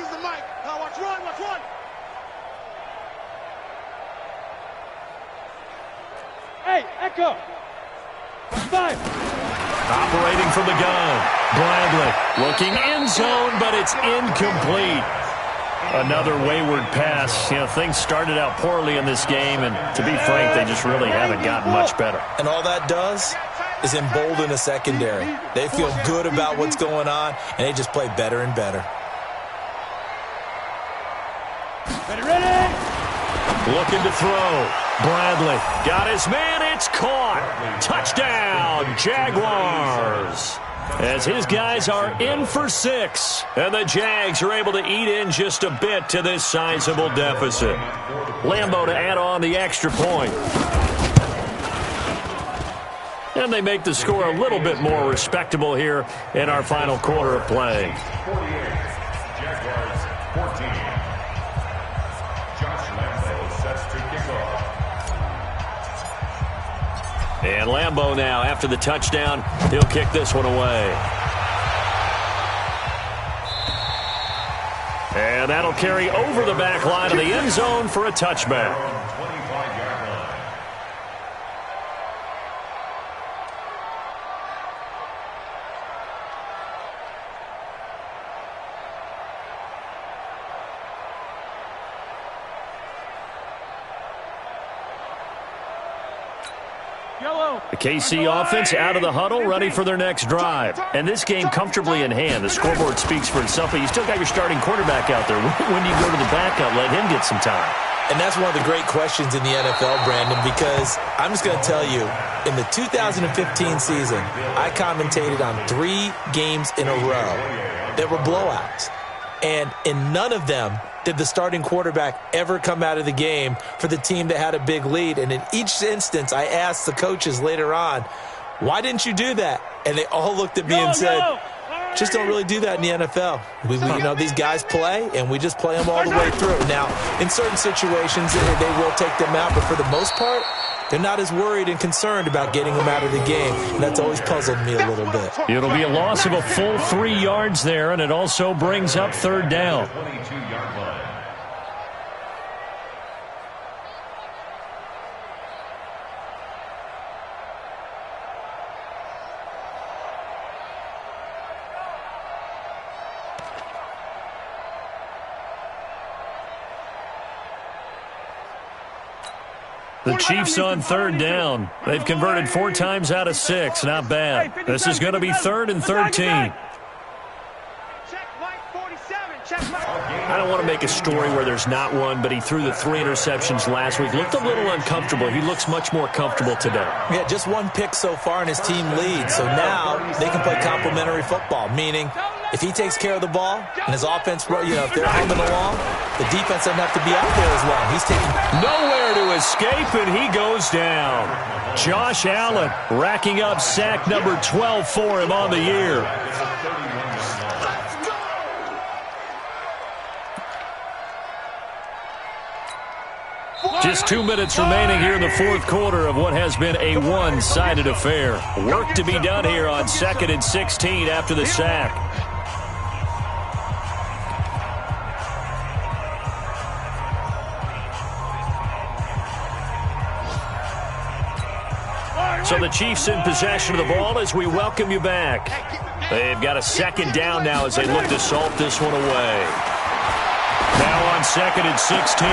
Hey, Echo. 5. Operating from the gun, Bradley looking end zone, but it's incomplete. Another wayward pass. You know, things started out poorly in this game, and to be frank, they just really haven't gotten much better. And all that does is embolden a secondary. They feel good about what's going on, and they just play better and better. Ready? Looking to throw. Bradley got his man. It's caught. Touchdown, Jaguars. As his guys are in for 6. And the Jags are able to eat in just a bit to this sizable deficit. Lambeau to add on the extra point. And they make the score a little bit more respectable here in our final quarter of play. 48, Jaguars 14. Josh Lambeau sets to kick off. And Lambeau now, after the touchdown, he'll kick this one away. And that'll carry over the back line of the end zone for a touchback. 25-yard line. The KC offense out of the huddle, ready for their next drive. And this game comfortably in hand. The scoreboard speaks for itself, but you still got your starting quarterback out there. When do you go to the backup, let him get some time? And that's one of the great questions in the NFL, Brandon, because I'm just going to tell you, in the 2015 season, I commentated on 3 games in a row that were blowouts. And in none of them did the starting quarterback ever come out of the game for the team that had a big lead. And in each instance, I asked the coaches later on, why didn't you do that? And they all looked at me and said, just don't really do that in the NFL. You know, these guys play, and we just play them all the way through. Now, in certain situations, they will take them out, but for the most part, they're not as worried and concerned about getting them out of the game. And that's always puzzled me a little bit. It'll be a loss of a full 3 yards there, and it also brings up 3rd down. 22-yard line. The Chiefs on 3rd down. They've converted 4 times out of 6. Not bad. This is going to be 3rd and 13. I don't want to make a story where there's not one, but he threw the 3 interceptions last week. Looked a little uncomfortable. He looks much more comfortable today. Yeah, just 1 pick so far and his team leads. So now they can play complementary football, meaning if he takes care of the ball and his offense, if they're humming along, the defense doesn't have to be out there as long. He's taking nowhere to escape, and he goes down. Josh Allen racking up sack number 12 for him on the year. Just 2 minutes remaining here in the 4th quarter of what has been a one-sided affair. Work to be done here on 2nd and 16 after the sack. So the Chiefs in possession of the ball as we welcome you back. They've got a second down now as they look to salt this one away. Now on 2nd and 16.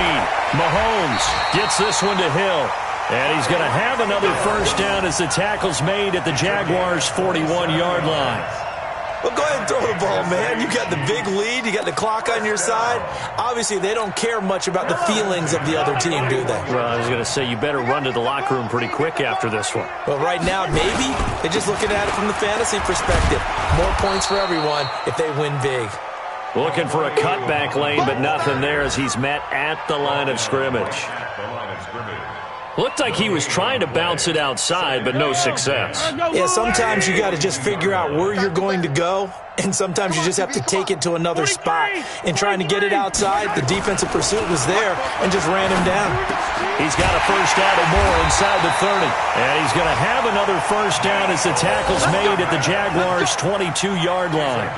Mahomes gets this one to Hill. And he's going to have another first down as the tackle's made at the Jaguars' 41-yard line. Well, go ahead and throw the ball, man. You got the big lead. You got the clock on your side. Obviously, they don't care much about the feelings of the other team, do they? Well, I was going to say, you better run to the locker room pretty quick after this one. Well, right now, maybe. They're just looking at it from the fantasy perspective. More points for everyone if they win big. Looking for a cutback lane, but nothing there as he's met at the line of scrimmage. Looked like he was trying to bounce it outside, but no success. Yeah, sometimes you got to just figure out where you're going to go, and sometimes you just have to take it to another spot. And trying to get it outside, the defensive pursuit was there and just ran him down. He's got a first down or more inside the 30. And he's going to have another first down as the tackle's made at the Jaguars' 22-yard line.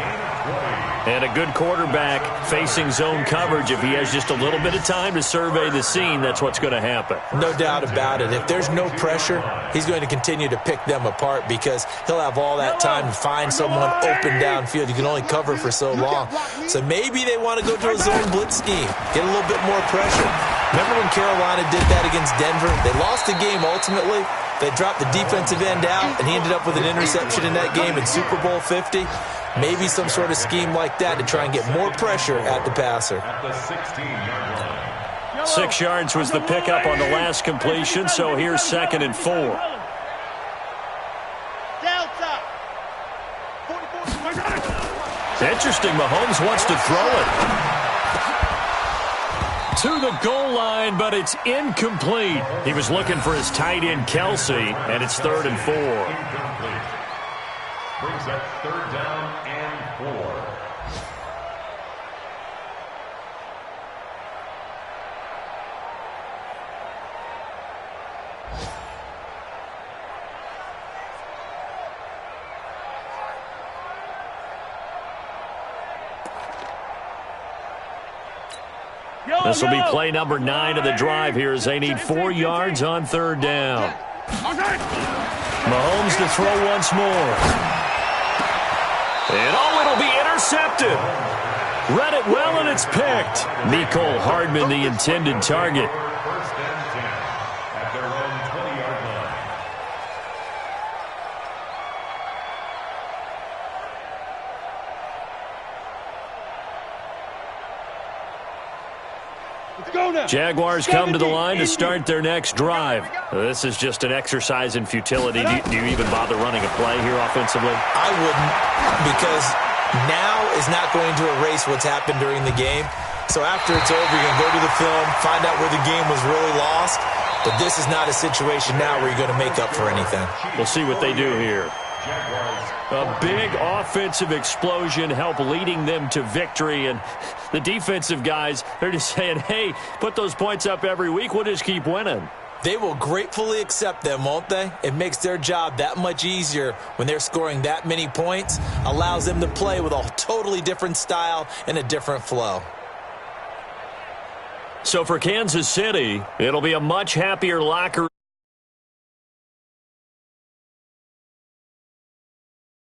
And a good quarterback facing zone coverage. If he has just a little bit of time to survey the scene, that's what's going to happen. No doubt about it. If there's no pressure, he's going to continue to pick them apart because he'll have all that time to find someone open downfield. You can only cover for so long. So maybe they want to go to a zone blitz scheme, get a little bit more pressure. Remember when Carolina did that against Denver? They lost the game ultimately. They dropped the defensive end out, and he ended up with an interception in that game in Super Bowl 50. Maybe some sort of scheme like that to try and get more pressure at the passer. 6 yards was the pickup on the last completion, so here's 2nd and 4. Interesting, Mahomes wants to throw it to the goal line, but it's incomplete. He was looking for his tight end, Kelsey, and it's 3rd and 4. Brings up 3rd down and 4. This will be play number 9 of the drive here as they need 4 yards on 3rd down. Mahomes to throw once more. And it'll be intercepted. Read it well, and it's picked. Mecole Hardman, the intended target. 1st and 10 at their own 20-yard line. Let's go now. Jaguars come to the line to start their next drive. This is just an exercise in futility. Do you even bother running a play here offensively? I wouldn't, because now is not going to erase what's happened during the game. So after it's over, you're going to go to the film, find out where the game was really lost. But this is not a situation now where you're going to make up for anything. We'll see what they do here. A big offensive explosion help leading them to victory. And the defensive guys, they're just saying, hey, put those points up every week. We'll just keep winning. They will gratefully accept them, won't they? It makes their job that much easier when they're scoring that many points. Allows them to play with a totally different style and a different flow. So for Kansas City, it'll be a much happier locker